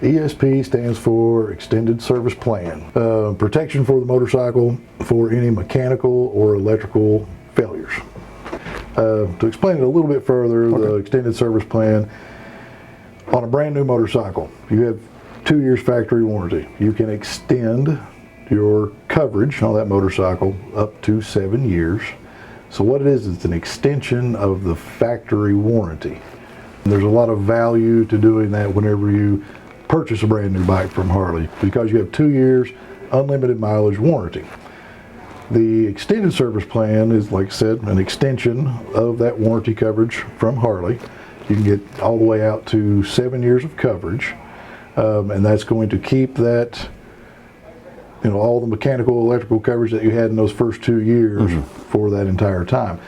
ESP stands for Extended Service Plan. Protection for the motorcycle for any mechanical or electrical failures. To explain it a little bit further, the Extended Service Plan, on a brand new motorcycle, you have 2 years factory warranty. You can extend your coverage on that motorcycle up to 7 years. So what it is, it's an extension of the factory warranty. And there's a lot of value to doing that whenever you purchase a brand new bike from Harley, because you have 2 years unlimited mileage warranty. The extended service plan is, like I said, an extension of that warranty coverage from Harley. You can get all the way out to 7 years of coverage, and that's going to keep that, all the mechanical, electrical coverage that you had in those first 2 years for that entire time.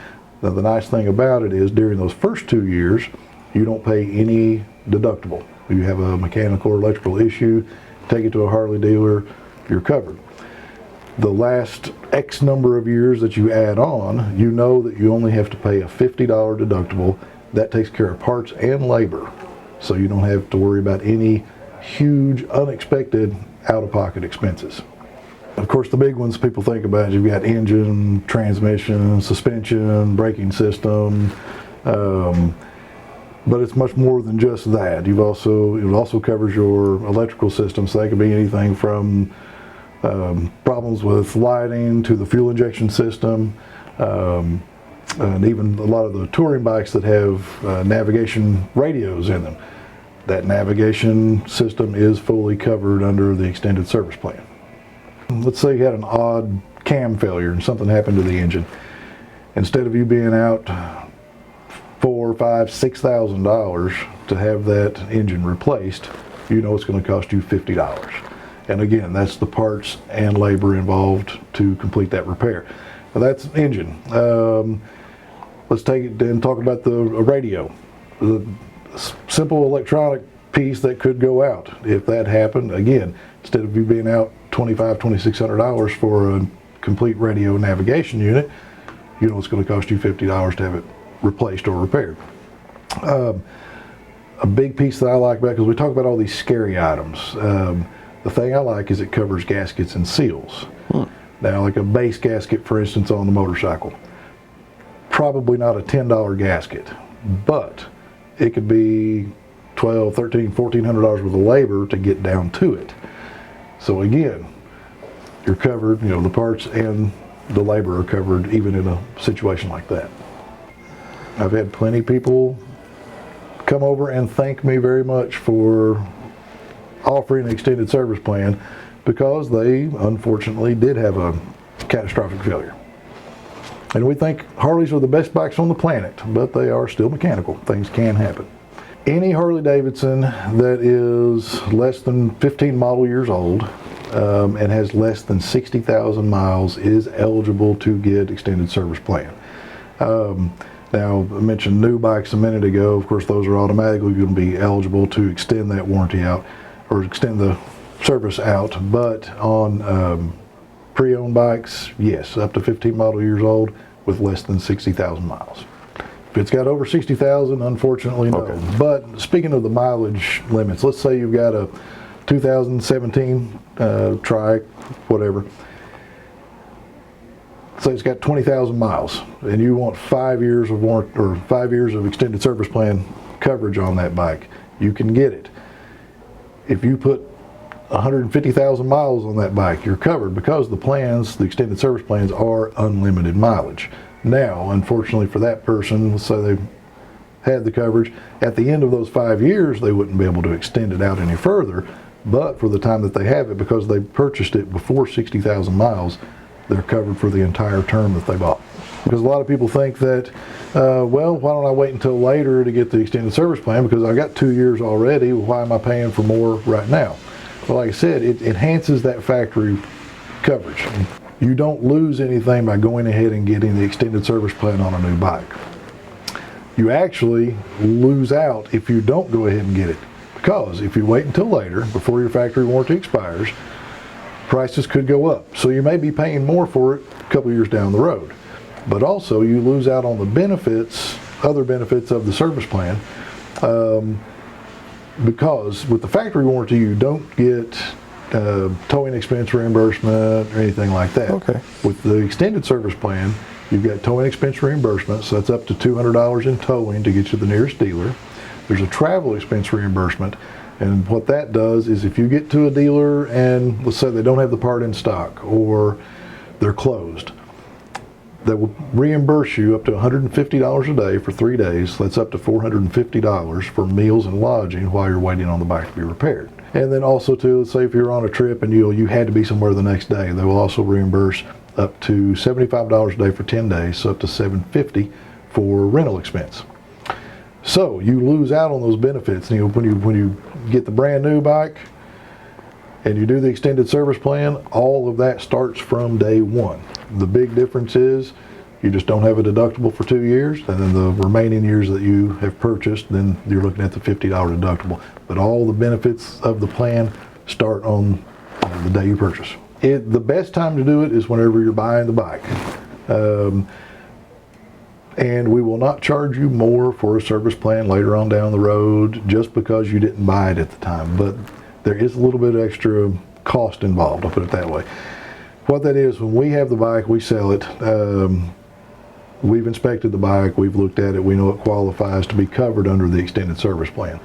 Now, the nice thing about it is during those first 2 years, you don't pay any deductible. If you have a mechanical or electrical issue, take it to a Harley dealer, you're covered. The last X number of years that you add on, you know that you only have to pay a $50 deductible. That takes care of parts and labor, so you don't have to worry about any huge unexpected out-of-pocket expenses. Of course, the big ones people think about, you've got engine, transmission, suspension, braking system, but it's much more than just that. It also covers your electrical system, so that could be anything from problems with lighting to the fuel injection system, and even a lot of the touring bikes that have navigation radios in them. That navigation system is fully covered under the extended service plan. Let's say you had an odd cam failure and something happened to the engine. Instead of you being out $4,000, $5,000, $6,000 to have that engine replaced, it's going to cost you $50. And again, that's the parts and labor involved to complete that repair. Now that's engine. Let's take it and talk about the radio. The simple electronic piece that could go out. If that happened, again, instead of you being out $2,500, $2,600 for a complete radio navigation unit, it's going to cost you $50 to have it replaced or repaired. A big piece that I like about, because we talk about all these scary items, the thing I like is it covers gaskets and seals. Now, like a base gasket, for instance, on the motorcycle, probably not a $10 gasket, but it could be $1,200, $1,300, $1,400 worth of labor to get down to it. So again, you're covered, the parts and the labor are covered even in a situation like that. I've had plenty of people come over and thank me very much for offering an extended service plan, because they unfortunately did have a catastrophic failure. And we think Harleys are the best bikes on the planet, but they are still mechanical. Things can happen. Any Harley-Davidson that is less than 15 model years old and has less than 60,000 miles is eligible to get extended service plan. Now, I mentioned new bikes a minute ago. Of course, those are automatically going to be eligible to extend that warranty out or extend the service out, but on pre-owned bikes, yes, up to 15 model years old with less than 60,000 miles. If it's got over 60,000, unfortunately, no. Okay. But speaking of the mileage limits, let's say you've got a 2017 Trike, whatever. Say it's got 20,000 miles, and you want 5 years of warranty or 5 years of extended service plan coverage on that bike. You can get it. If you put 150,000 miles on that bike, you're covered, because the extended service plans are unlimited mileage. Now, unfortunately for that person, let's say they had the coverage, at the end of those 5 years, they wouldn't be able to extend it out any further, but for the time that they have it, because they purchased it before 60,000 miles, they're covered for the entire term that they bought. Because a lot of people think that, well, why don't I wait until later to get the extended service plan, because I got 2 years already, why am I paying for more right now? Well, like I said, it enhances that factory coverage. You don't lose anything by going ahead and getting the extended service plan on a new bike. You actually lose out if you don't go ahead and get it, because if you wait until later, before your factory warranty expires, prices could go up. So you may be paying more for it a couple years down the road. But also you lose out on the benefits, other benefits of the service plan. because with the factory warranty, you don't get towing expense reimbursement or anything like that. Okay. With the extended service plan, you've got towing expense reimbursement, so that's up to $200 in towing to get you to the nearest dealer. There's a travel expense reimbursement, and what that does is if you get to a dealer and let's say they don't have the part in stock or they're closed, they will reimburse you up to $150 a day for 3 days. That's up to $450 for meals and lodging while you're waiting on the bike to be repaired. And then also too, let's say if you're on a trip and you had to be somewhere the next day, they will also reimburse up to $75 a day for 10 days, so up to $750 for rental expense. So you lose out on those benefits. When you get the brand new bike and you do the extended service plan, all of that starts from day one. The big difference is you just don't have a deductible for 2 years, and then the remaining years that you have purchased, then you're looking at the $50 deductible. But all the benefits of the plan start on the day you purchase. The best time to do it is whenever you're buying the bike. And we will not charge you more for a service plan later on down the road just because you didn't buy it at the time. But there is a little bit of extra cost involved, I'll put it that way. What that is, when we have the bike, we sell it. We've inspected the bike, we've looked at it, we know it qualifies to be covered under the extended service plan.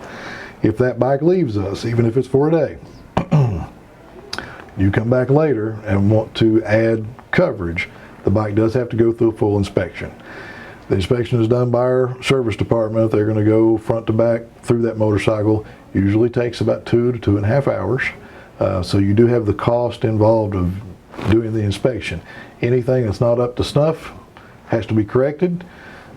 If that bike leaves us, even if it's for a day, you come back later and want to add coverage, the bike does have to go through a full inspection. The inspection is done by our service department. They're going to go front to back through that motorcycle. Usually takes about 2 to 2.5 hours. So you do have the cost involved of doing the inspection. Anything that's not up to snuff has to be corrected.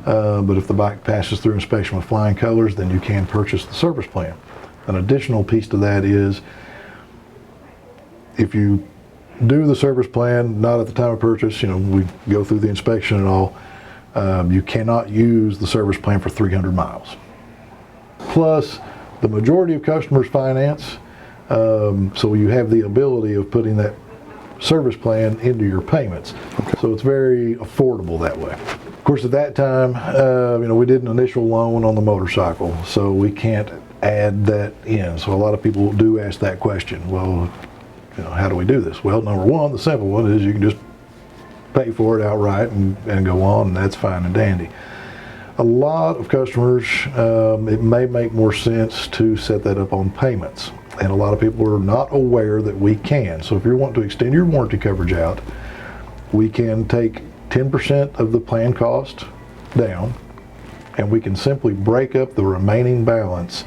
But if the bike passes through inspection with flying colors, then you can purchase the service plan. An additional piece to that is if you do the service plan, not at the time of purchase, we go through the inspection and all, you cannot use the service plan for 300 miles. Plus, the majority of customers finance, so you have the ability of putting that service plan into your payments. Okay. So it's very affordable that way. Of course, at that time, we did an initial loan on the motorcycle, so we can't add that in. So a lot of people do ask that question. Well, how do we do this? Well, number one, the simple one is you can just pay for it outright and go on, and that's fine and dandy. A lot of customers, it may make more sense to set that up on payments, and a lot of people are not aware that we can. So if you want to extend your warranty coverage out, we can take 10% of the plan cost down, and we can simply break up the remaining balance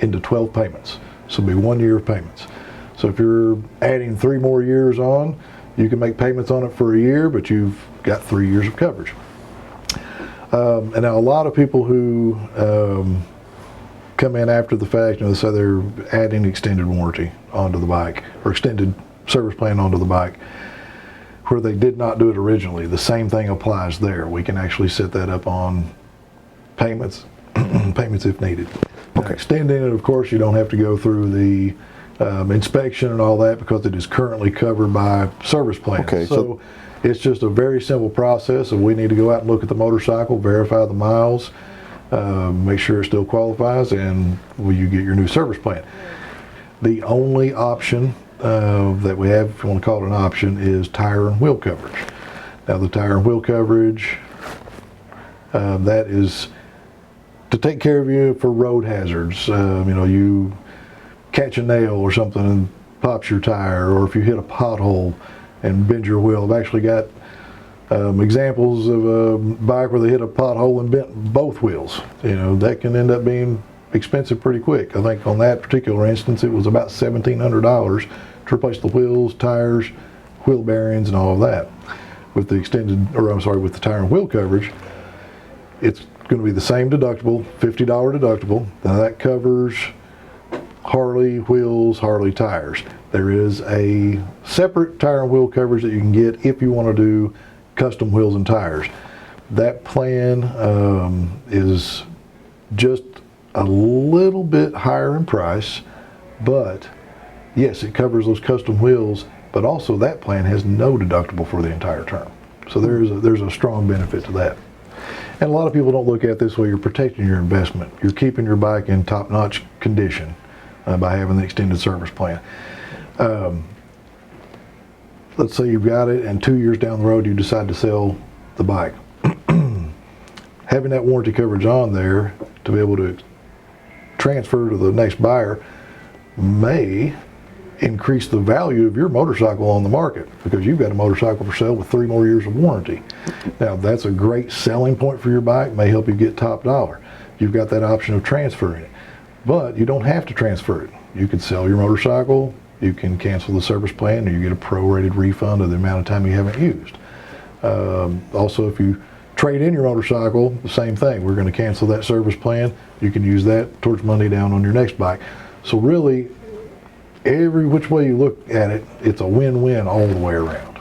into 12 payments. So it'll be 1 year of payments. So if you're adding 3 more years on, you can make payments on it for a year, but you've got 3 years of coverage. And now a lot of people who come in after the fact, they say they're adding extended warranty onto the bike or extended service plan onto the bike where they did not do it originally. The same thing applies there. We can actually set that up on payments, payments if needed. Okay. Now, extending it, of course, you don't have to go through the inspection and all that because it is currently covered by service plans. Okay, so it's just a very simple process of we need to go out and look at the motorcycle, verify the miles, make sure it still qualifies, and you get your new service plan. The only option that we have, if you want to call it an option, is tire and wheel coverage. Now the tire and wheel coverage, that is to take care of you for road hazards. You catch a nail or something and pops your tire, or if you hit a pothole and bend your wheel. I've actually got examples of a bike where they hit a pothole and bent both wheels. That can end up being expensive pretty quick. I think on that particular instance it was about $1,700 to replace the wheels, tires, wheel bearings, and all of that. With the with the tire and wheel coverage, it's going to be the same deductible, $50 deductible. Now that covers Harley wheels, Harley tires. There is a separate tire and wheel coverage that you can get if you want to do custom wheels and tires. That plan is just a little bit higher in price, but yes, it covers those custom wheels, but also that plan has no deductible for the entire term. So there's a strong benefit to that. And a lot of people don't look at it this way. You're protecting your investment. You're keeping your bike in top-notch condition. by having the extended service plan. Let's say you've got it and 2 years down the road you decide to sell the bike. Having that warranty coverage on there to be able to transfer to the next buyer may increase the value of your motorcycle on the market, because you've got a motorcycle for sale with 3 more years of warranty. Now that's a great selling point for your bike, may help you get top dollar. You've got that option of transferring it, but you don't have to transfer it. You can sell your motorcycle, you can cancel the service plan, and you get a prorated refund of the amount of time you haven't used. Also, if you trade in your motorcycle, the same thing. We're going to cancel that service plan. You can use that towards money down on your next bike. So really, every which way you look at it, it's a win-win all the way around.